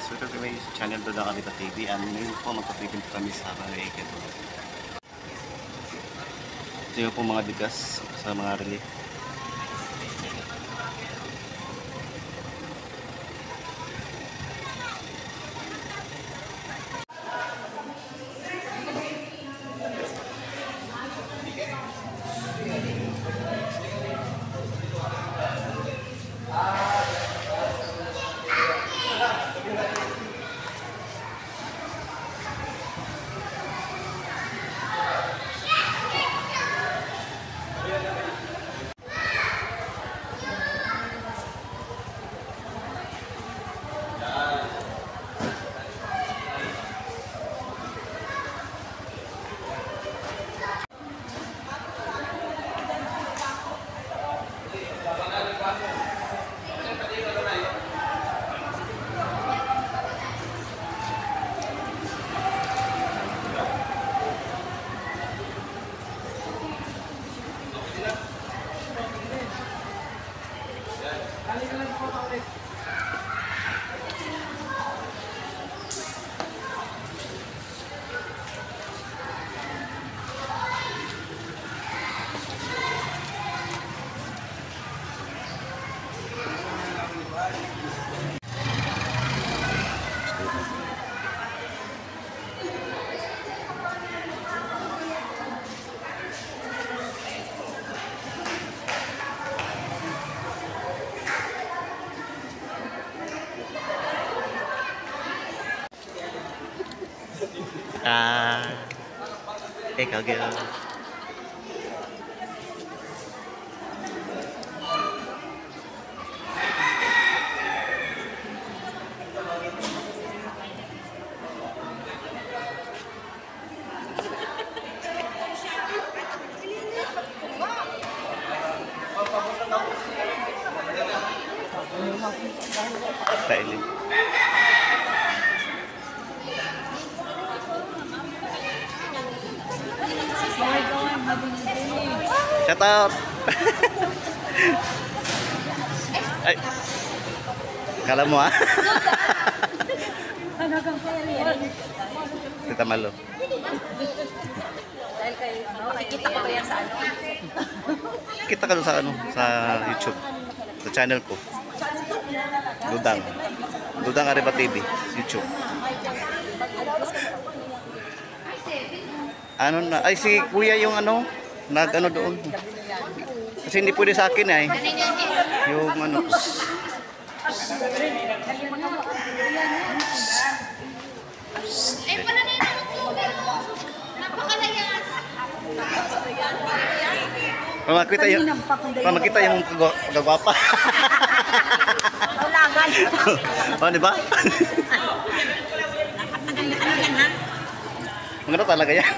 welcome to my channel Duda Kavita TV. And ngayon po magpapreview po kami sa Malaysia. Ito yung po mga bigas sa mga relief. Ikaw girl. Styling. Shout out. Ay. Kala mo ah. Tita Malo. Dahil kayo, makikita ko ba yan sa ano? Kita ka sa ano, sa YouTube. Sa channel ko. Dudang. Dudang Arriba TV, YouTube. Ano na, ay si Kuya yung ano, nag-ano doon. Kasi hindi pwede sa akin eh. Yung ano. Eh, pananina ng tubig. Napakalayas. Pamakita yung kagwapa. Ulangan. Oh, di ba? Maganda talaga yan.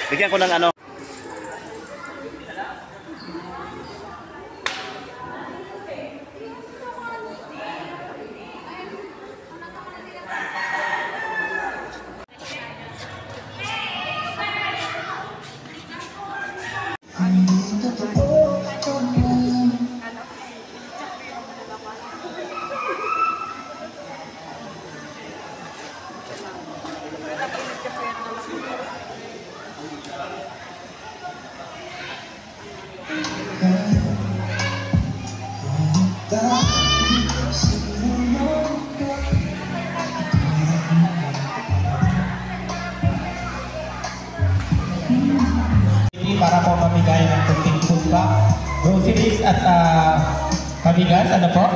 Bigyan ko ng ano. Para po mamigay ng kunting food pa, groceries at pabigas, ano po.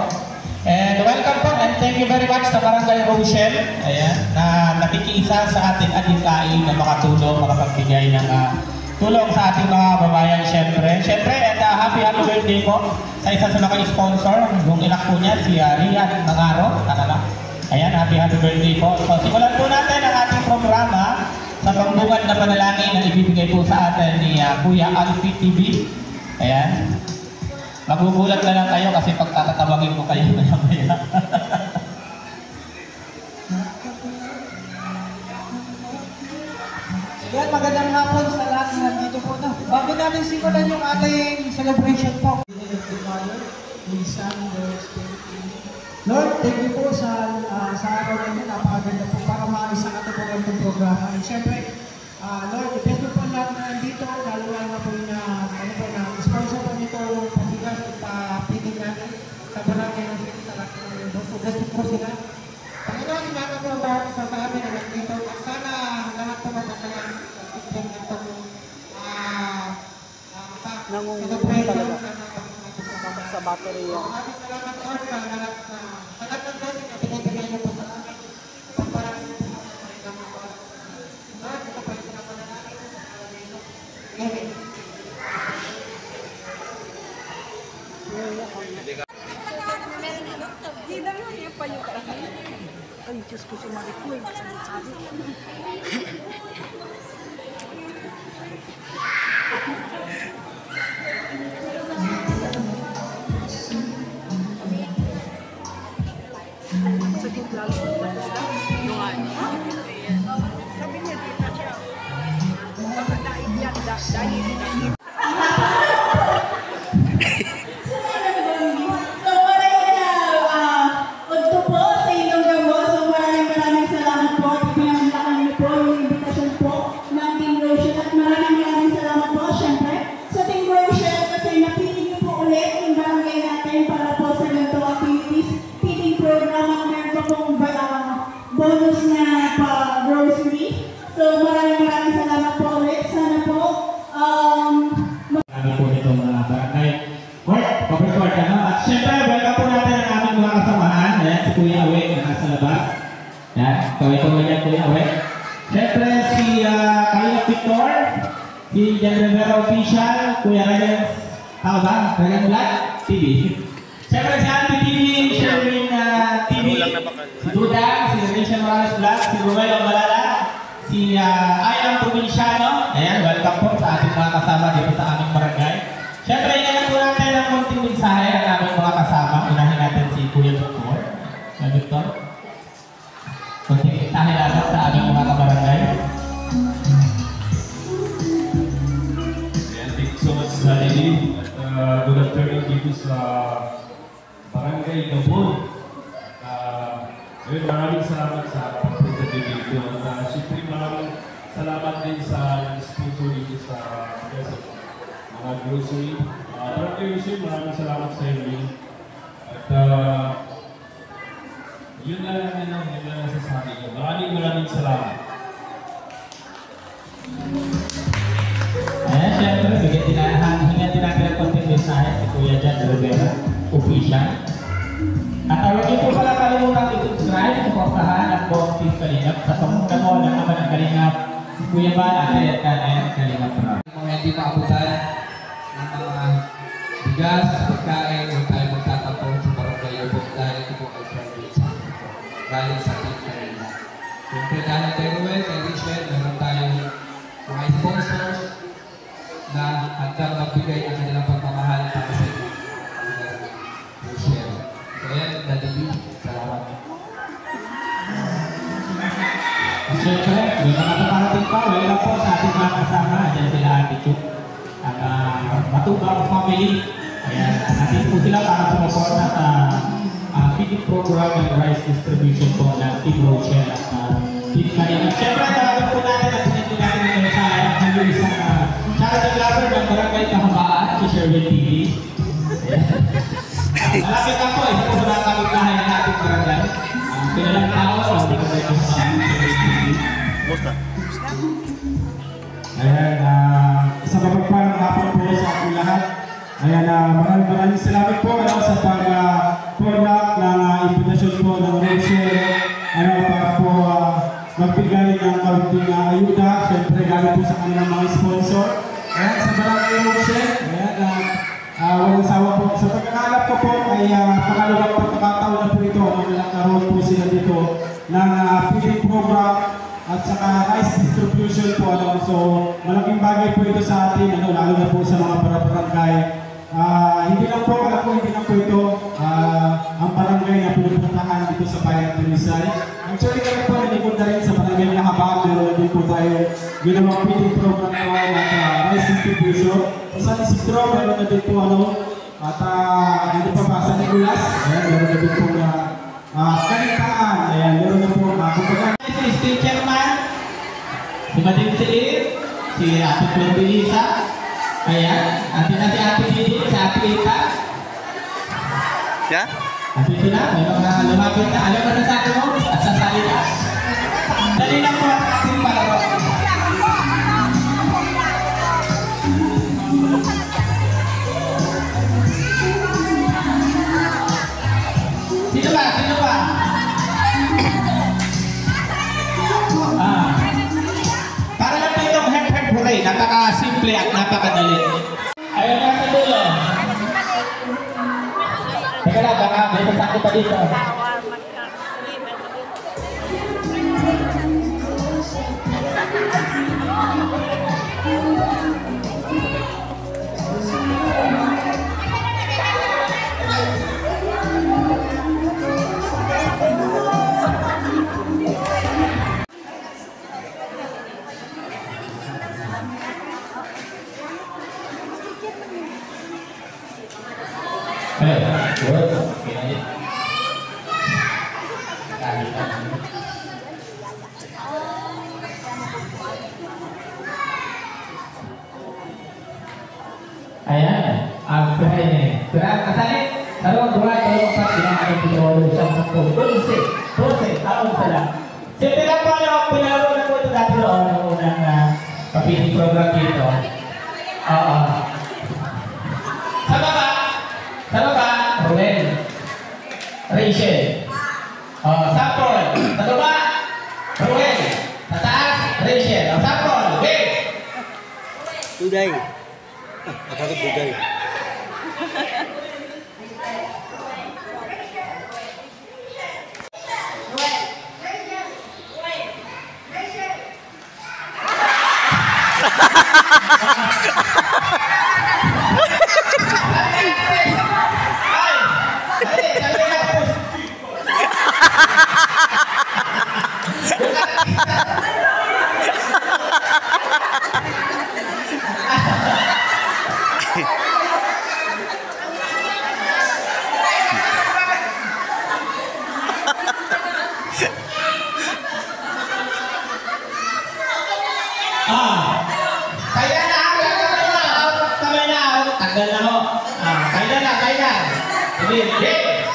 And welcome po and thank you very much sa Barangay Rochelle, ayan, na nakikiisa sa ating adikain na makatulong, makapagbigay ng tulong sa ating mga babayan, syempre. And happy birthday po sa isa sa mga sponsor, yung inak po niya, si Rian Nangaro, ayan, happy birthday po. So simulan po natin ang ating programa sa pambungad na panalangin na ibibigay po sa atin ni Kuya Alfie TV. Ayan. Magugulat na lang kayo kasi pagtatatawagin ko kayo maya-maya. Yan, magandang hapon sa lahat na nandito po na. Bago natin simulan yung ating celebration po. Lord, thank you po sa araw na ito. Napakaganda po para maayos ang ating itong programa. And syempre, Lord, ibig po po lahat na nandito, lalo na po na, sponsor po nito pabigas at papiling natin sa barangay ng City Talak ng Mundo. So, gusto po sila. Panginoon, inaga po ba sa amin na nandito. At sana lahat po magkakayan ng itong Nangungunan talaga sa battery yan. maraming salamat po sa lahat ng blessing na binibigay niyo po sa amin. Pagparami po sa mga Lord, ito po yung pinapanalangin sa pangalan ni Jesus. Amen. Ay, Diyos ko si Maricoy. Sakit lalo. Yung ano? Sabi niya, di na siya. Baka dahil yan, dahil yan. Bonus na pa-grocery. So maraming salamat po ulit. Sana po Kami po nitong mga barangay court, cover court, ano? At syempre, welcome po natin ang aming mga kasamahan. Ayan, si Kuya Awe na nasa labas. Ayan, kaway-kaway niya Kuya Awe. Syempre, si Kalina Victor, si Jan Rivera Official, Kuya Ryan, tao ba? Ryan Mulat, TV. Syempre, si Auntie TV, Sherwin TV, si Duda, si Rachel Morales Vlog, si Romelo Malala, si Ayang Provinciano. Ayan, welcome po sa ating mga kasama dito sa aming barangay. Siyempre, inahin po natin ang konting mensahe ang aming mga kasama. Inahin natin si Kuya Victor. Kuya Victor. Konting mensahe natin sa aming mga kabarangay. Thank you so much, Salili. Good afternoon dito sa Barangay Gabon. Maraming salamat sa pagpunta dito. At siyempre maraming salamat din sa sponsor dito sa mga grocery. Barangay Grocery, maraming salamat sa inyo. At yun na lang nasasabi ko. Maraming salamat. Ayan, siyempre, hingan din natin ang konting mensahe si Kuya Jan Rivera Official. At huwag niyo po pala kalimutan i-subscribe, suportahan at buong Team Kalingap sa pagmumula ng naman ng Kalingap, Kuya Bal, Ate at Kalingap Rock. Mga hindi maabutan ng mga bigas, pagkain, kung tayo magtatapon sa barangay Ubod dahil ito po ay private galing sa Team Kalingap. Siyempre dahil kay Ruel, kay Richel, meron tayong mga sponsors na handang magbigay ang kanilang pagmamahal para sa inyo. Richel. Kaya, Daddy, salamat. At syempre, yung mga paparating pa, welcome po sa ating mga kasama. Diyan sila Attitude at Matubang Family. Ayan, natin po sila para sumuporta sa feeding program and rice distribution po ng Team Rochelle at Team Kalingap. At syempre, tawagin po natin at pinito natin ng mensahe ang isang charity lover ng Barangay Kahabaan, si Sherwin TV. Malapit ako, isa po sa nakakabit lahat ng ating barangay. Kilalang tao, hindi ko tayo sa Basta. Ayan, isang mapagparang hapon po sa ating lahat. Ayan, maraming salamat po sa pag-product ng invitation po ng Rachel. Para po magbigay ng kaunting ayuda. Siyempre, galing po sa kanilang mga sponsor. Ayan, sa Barangay Rachel. Ayan, walang sawa po. Sa pagkakalap ko po ay pangalawang pagkakataon na po ito. Nagkaroon po sila dito ng feeding program at saka rice distribution po. So, malaking bagay po ito sa atin, lalo na po sa mga barangay. Hindi lang po, hindi lang po ito ang barangay na pinupuntahan dito sa Bayan ng Rizal. Actually, kami po nalikod na rin sa barangay na Habang, meron din po tayo ginawang feeding program po at rice distribution. Sa Isidro, meron na din po at hindi pa ba sa Nicolas, meron na din po kaligtaan. Ayan, meron na po kumbaga. Si Steve Chairman, si Mading Silip, si Ate Clodilisa, ayan, ate na si Ate Didi, si Ate Ita. Yeah? At ito na, may mga lumapit na. Alam mo na sa akin mo? At sa salita. Dali na po ang ating palaro. Sino ba? Sino ba? Para lang po itong head hooray. Napaka-simple at napakadali. Ayun na sa dulo. Teka lang, baka may masakit pa dito. Ayan, ang pray ni. Kaya kasali, dalawang buwan, dalawang pat, ating pinawalo, isang 12, aon sila. Siyempre lang po, pinawalo na po ito dati noon, ang unang kapiling program dito. Sa baba, Ruel, Rachel. Sapol, sa baba, Ruel. Sa taas, Rachel. Sapol, game! Tuday. Akala Tuday. Tanggal na ho. Kaya na. Sige, game!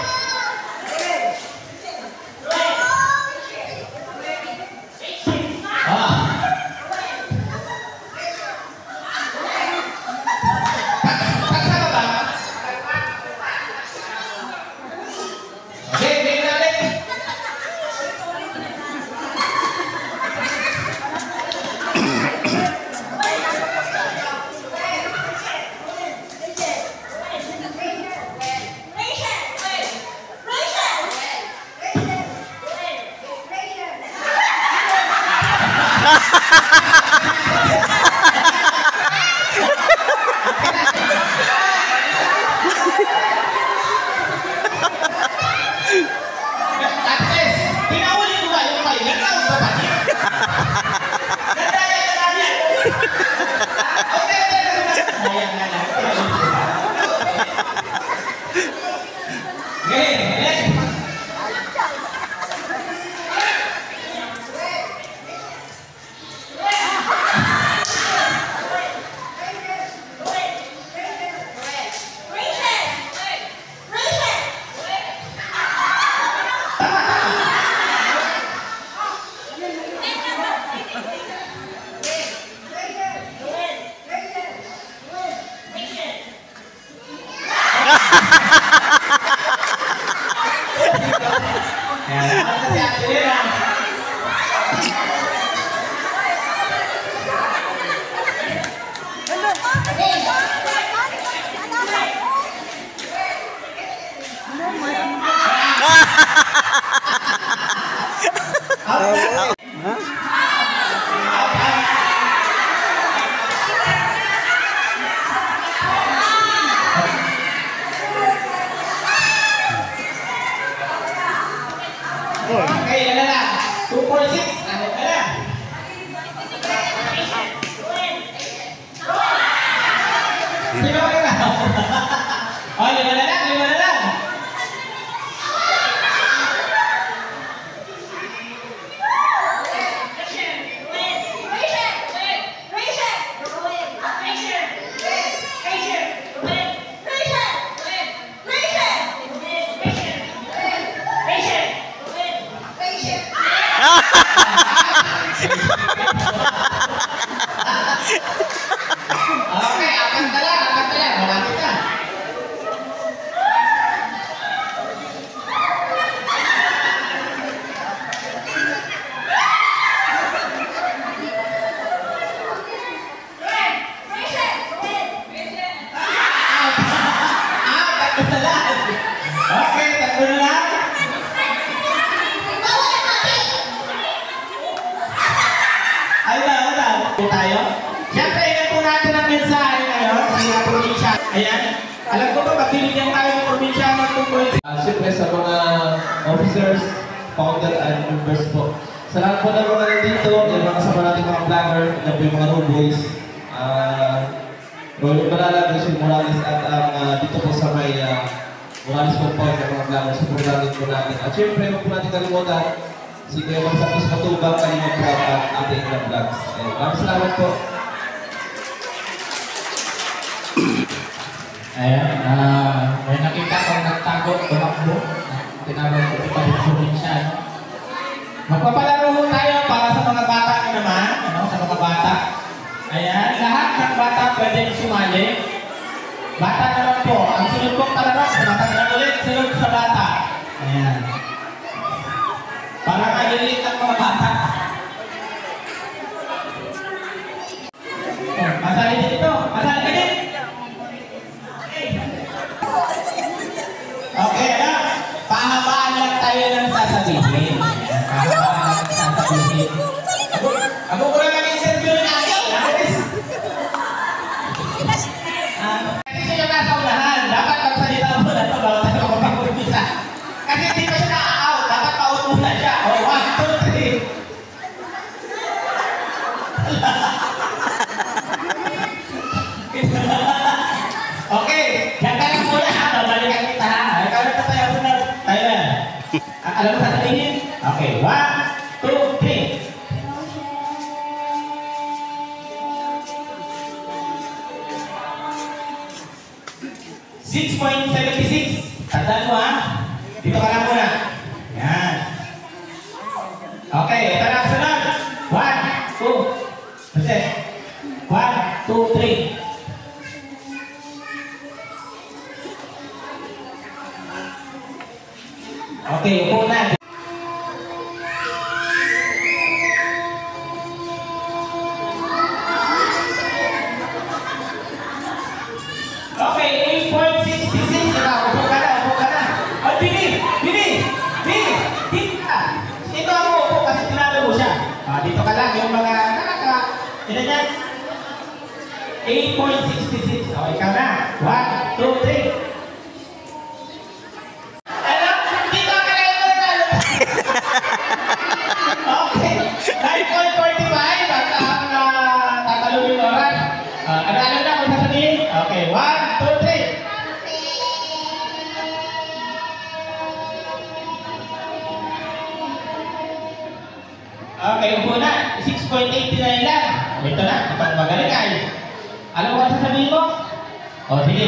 Okay, ano na? 246. Ano ka na? Sino ka na? O, 5 na lang. binigyan tayo ng probinsyano ng 2 points. Siyempre sa mga officers, founder and members po. Sa lahat po ng mga nandito, yung mga kasama natin mga vlogger, yung mga road boys, Rolly Balala, Rachel Morales at ang dito po sa may Morales Compound ng mga vlogger, super natin po natin. At siyempre, huwag po natin kalimutan, si Kuya Magsapos Matubang, Kalimang Vlog at ating ilang vlogs. Maraming salamat po. Ayan, may nakita kong nagtago, tumakbo. Tinawag ko ito yung probinsyano. Magpapalaro tayo para sa mga bata naman, sa mga bata. Ayan, lahat ng bata pwedeng sumali. Bata naman po, ang sunod kong palaro, matanggal ulit, sunod sa bata. Ayan. Para malilit ang mga bata. Masali din ito, masali ka din. Okay, pahabaan lang tayo ng sasabihin. Pahabaan ng sasabihin. Ako ko lang nag-interview na natin. Kasi siya yung nasa unahan. Dapat magsalita mo na ito bago tayo makapag-umpisa. Kasi hindi pa siya na-out. Dapat pa-out muna siya. O, 1, 2, 3. Okay, yan ka lang muna. Balikan kita ha. Ikaw na tayo sunod. Thailand. Alam mo sasabihin? Okay, 1, 2, 3. 6.76. Tandaan mo ha. Dito ka lang muna. Yan. Okay, ito na sunod. 1, 2. Kasi. 1, 2, 3. Okay, upo na. Okay, 8.66. Upo ka na, upo ka na. Oh, Bini! Dito ka. Ito ako upo kasi tinalo mo siya. Dito ka lang, yung mga ilan yan? 8.66. Okay, ikaw na. 1, 2, 3. Okay, 9.45 at tatalong yung oras. Ano na kung sasabihin? Okay, 1, 2, 3. Okay, upo na. 6.89 lang. Ito na, kapag magaling ay. Alam mo kung sasabihin mo? O, sige.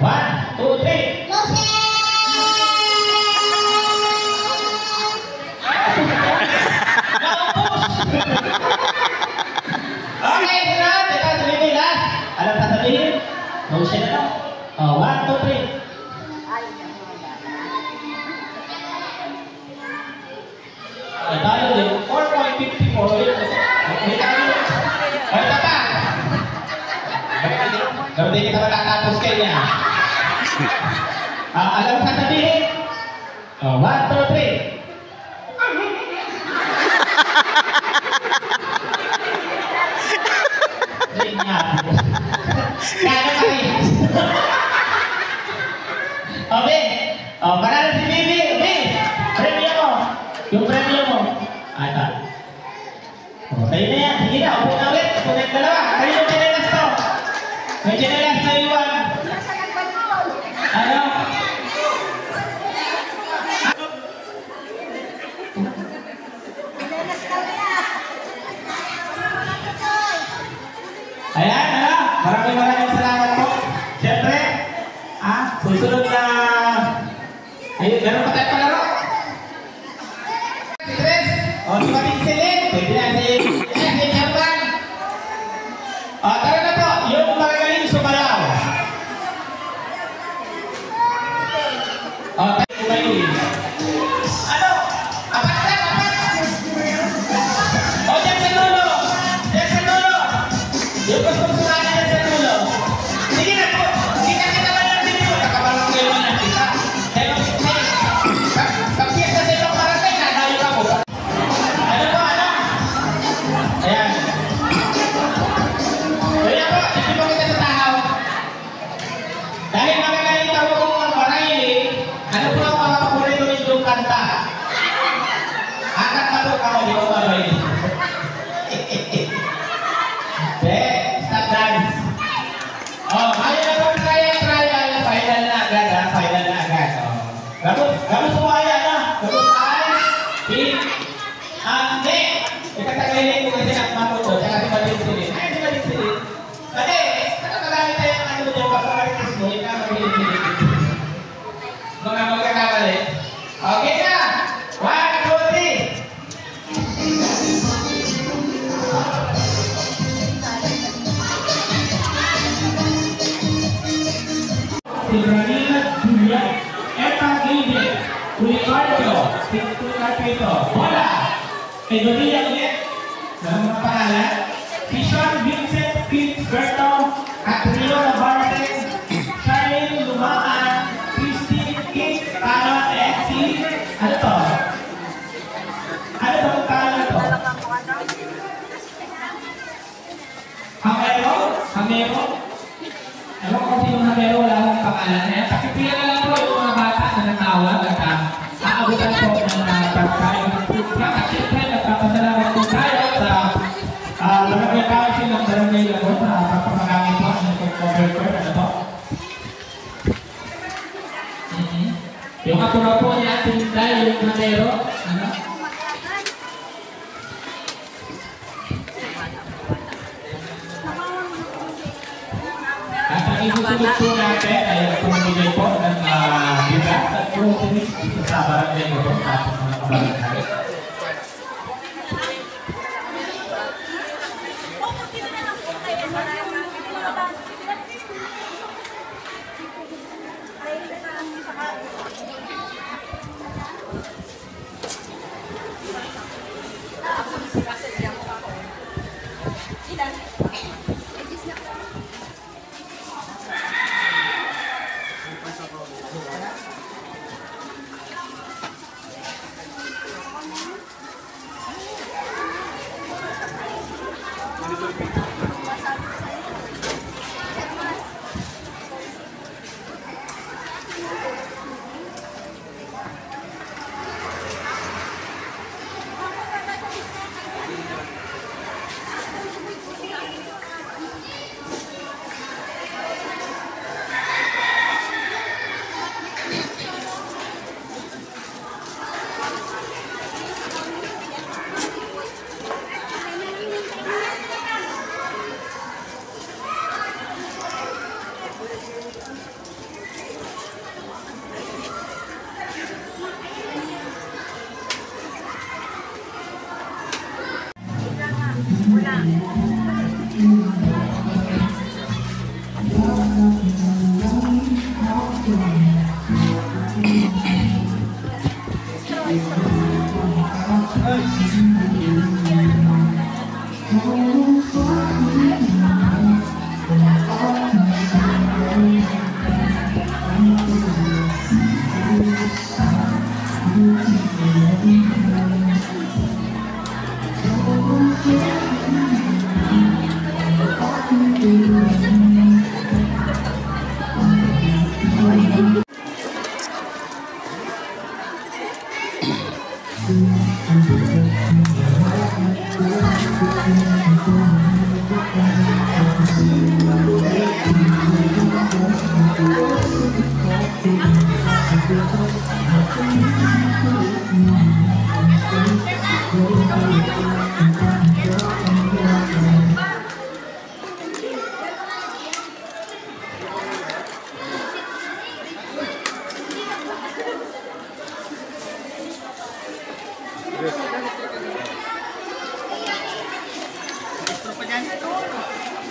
1, 2, 3. Okay, sunod. Ito, sabihin last. Alam sasabihin? Motion na to. 1, 2, 3. Tayo din. 4.54. May tayo. Ito pa. Pero di kita matatapos kayo niya. Alam sasabihin? 1, 2, 3. Kaya ka rin. Okay. Panalo si Bibi. Premium mo. Yung premium mo. Ito. Sa'yo na yan. Sige na. Upo na ulit. Upo na yung dalawa. Kayo yung chinelas to. May chinelas na iwan. Ano? Ayan, maraming salamat po. Siyempre, susunod na, ayun, meron pa tayo palaro. O, di ba pinsilin? Pwede na si Charman. Tara na po, yung magaling sumalaw. Tayo kumain. Ano? Apat lang. O, dyan sa dulo. Yung gusto mo sumali dyan sa dulo. Sige na po. Kita ba lang din po? Nakabalong kayo lang kita. 7, 6. Team 2 Carpento. Bola. Edonia ulit. Ng mga pangalan. Kishon Vincent Fitzberto. Catrio Navarre. Charlene Lumaan. Christine Kate. Taron FC. Ano to? Ano bang pangalan to? Hamero? Hamero? Ewan ko sino Hamero, wala akong pangalan na yan. Pakipila na lang po yung mga bata na natawag at aabutan po ng pagkain ng pizza. At siyempre, nagpapasalamat po tayo sa Barangay Council ng Barangay Lago sa pagpapagamin po ng cover court. Ano po? Yung atura po niya, Tinday, yung Hamero. Ano? At ang isusunod po natin ay pumamigay po ng bigas at groceries sa barangay mo po sa ating mga kabarangay.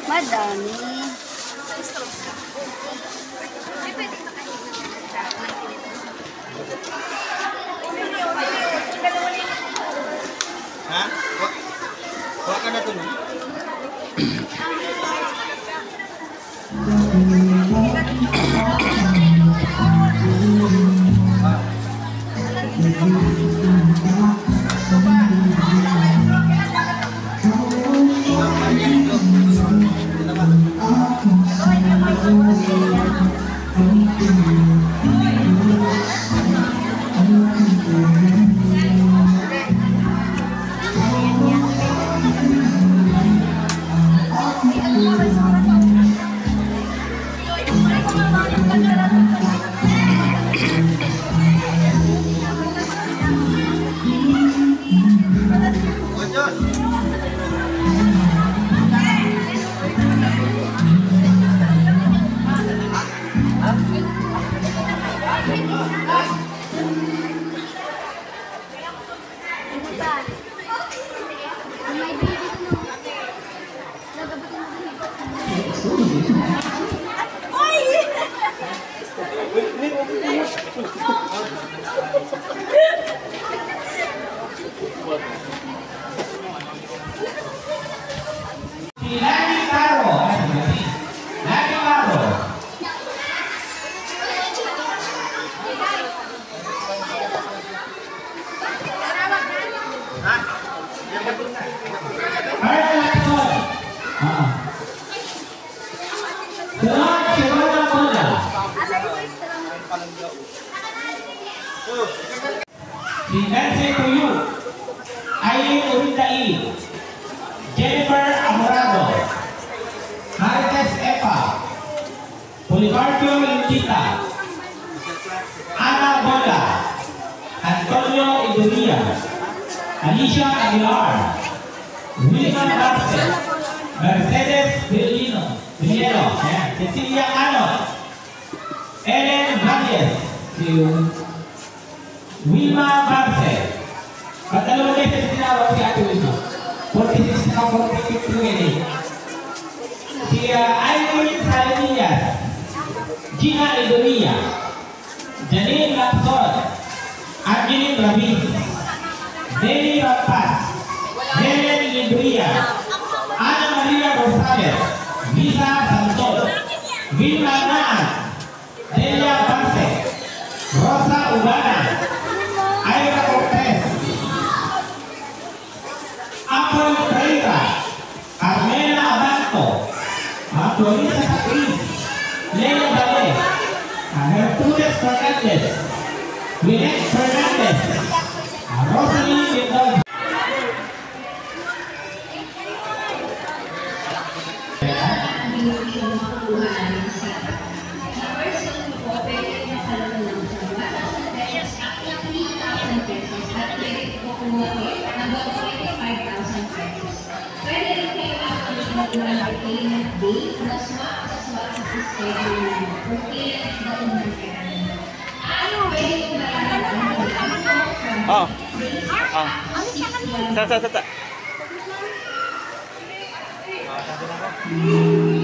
Madami. Ha? Huwag ka na ito, no? Si Nancy Tuyu, Aileen Urindai, Jennifer Amorado, Marites Epa, Policarpio Lindita, Ana Bola, Antonio Iduria, Alicia Aguilar, William Garces, Mercedes Villino, Cecilia Ano, Ellen Valles, Wilma Garces. Pagdalawang beses tinawag si Ate Wilma. 46 na 45 ngayon. Si Irene Salinillas, Gina Idonia, Janine Lapson, Angeline Ramis, Debbie Rampas, Helen Libria, Ana Maria Rosales, Lisa Santos, Vilma Naan, Delia Barce, Rosa Ugana, Aira Cortez, Apple Pereira, Carmela Abanto, Florisa Sacris, Lea Valle, Gertrudes Fernandez, Winnet Fernandez, Rosalie Mendoza. Pwede rin kayo mag-payment day na swak sa swak sa schedule mo. Okay, dapat mag-payment. Pwede yung Sa.